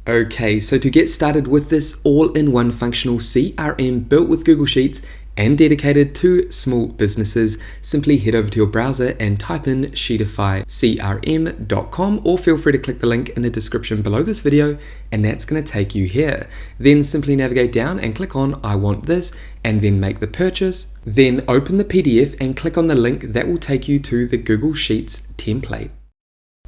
Okay, so to get started with this all-in-one functional CRM built with Google Sheets and dedicated to small businesses, simply head over to your browser and type in sheetifycrm.com, or feel free to click the link in the description below this video and that's going to take you here. Then simply navigate down and click on I want this and then make the purchase. Then open the PDF and click on the link that will take you to the Google Sheets template.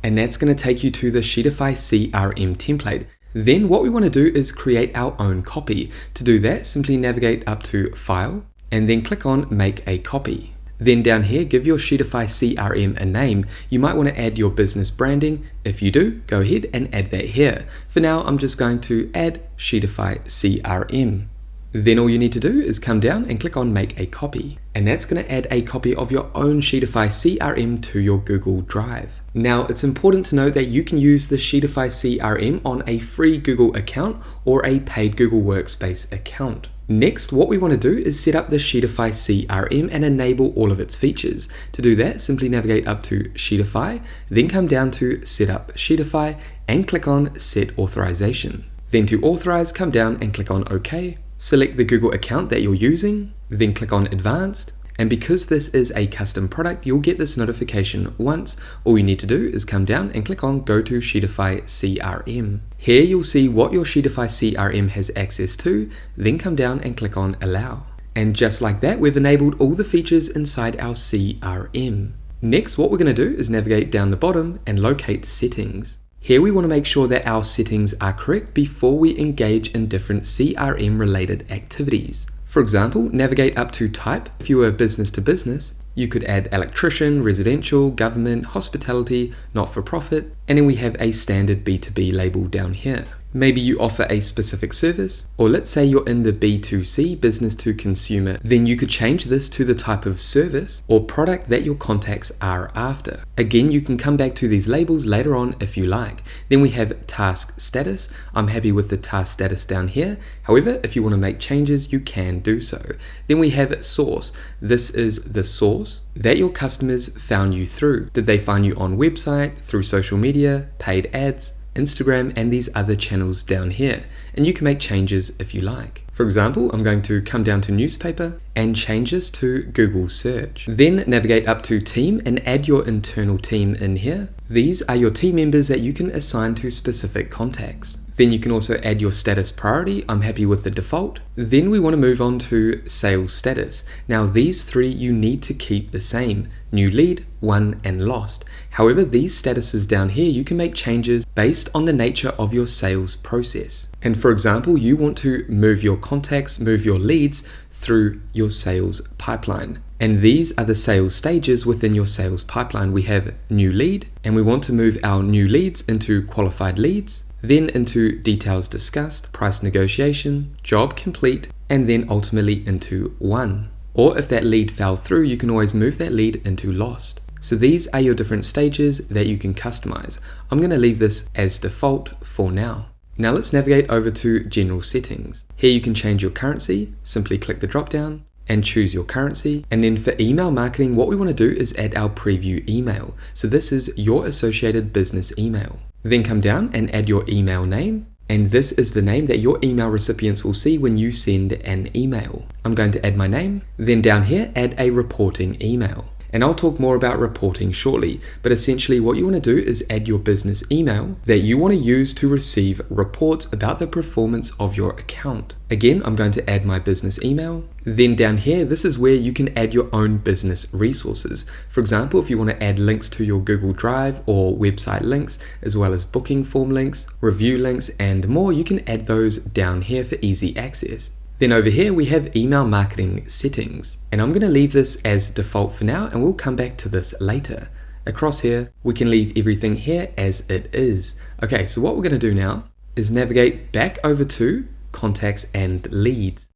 And that's going to take you to the Sheetify CRM template. Then what we want to do is create our own copy. To do that, simply navigate up to File and then click on Make a Copy. Then down here, give your Sheetify CRM a name. You might want to add your business branding. If you do, go ahead and add that here. For now, I'm just going to add Sheetify CRM. Then all you need to do is come down and click on Make a Copy. And that's going to add a copy of your own Sheetify CRM to your Google Drive. Now, it's important to note that you can use the Sheetify CRM on a free Google account or a paid Google Workspace account. Next, what we want to do is set up the Sheetify CRM and enable all of its features. To do that, simply navigate up to Sheetify, then come down to Set Up Sheetify and click on Set Authorization. Then to authorize, come down and click on OK. Select the Google account that you're using, then click on Advanced. And because this is a custom product, you'll get this notification once. All you need to do is come down and click on Go to Sheetify CRM. Here you'll see what your Sheetify CRM has access to, then come down and click on Allow. And just like that, we've enabled all the features inside our CRM. Next, what we're going to do is navigate down the bottom and locate Settings. Here we want to make sure that our settings are correct before we engage in different CRM related activities. For example, navigate up to Type. If you were business to business, you could add electrician, residential, government, hospitality, not-for-profit, and then we have a standard B2B label down here. Maybe you offer a specific service, or let's say you're in the B2C, business to consumer, then you could change this to the type of service or product that your contacts are after. Again, you can come back to these labels later on if you like. Then we have task status. I'm happy with the task status down here. However, if you want to make changes, you can do so. Then we have source. This is the source that your customers found you through. Did they find you on website, through social media, paid ads, Instagram, and these other channels down here, and you can make changes if you like. For example, I'm going to come down to newspaper and change this to Google search. Then navigate up to team and add your internal team in here. These are your team members that you can assign to specific contacts. Then you can also add your status priority. I'm happy with the default. Then we want to move on to sales status. Now these three you need to keep the same: new lead, won, and lost. However, these statuses down here you can make changes based on the nature of your sales process. And for example, you want to move your contacts, move your leads through your sales pipeline. And these are the sales stages within your sales pipeline. We have new lead, and we want to move our new leads into qualified leads, then into details discussed, price negotiation, job complete, and then ultimately into won. Or if that lead fell through, you can always move that lead into lost. So these are your different stages that you can customize. I'm going to leave this as default for now. Now let's navigate over to General Settings. Here you can change your currency. Simply click the drop down and choose your currency. And then for email marketing, what we want to do is add our preview email. So this is your associated business email. Then come down and add your email name. And this is the name that your email recipients will see when you send an email. I'm going to add my name. Then down here, add a reporting email. And I'll talk more about reporting shortly, but essentially what you want to do is add your business email that you want to use to receive reports about the performance of your account. Again, I'm going to add my business email. Then down here, this is where you can add your own business resources. For example, if you want to add links to your Google Drive or website links, as well as booking form links, review links, and more, you can add those down here for easy access. Then over here we have email marketing settings, and I'm going to leave this as default for now, and we'll come back to this later. Across here, we can leave everything here as it is. Okay, so what we're going to do now is navigate back over to contacts and leads.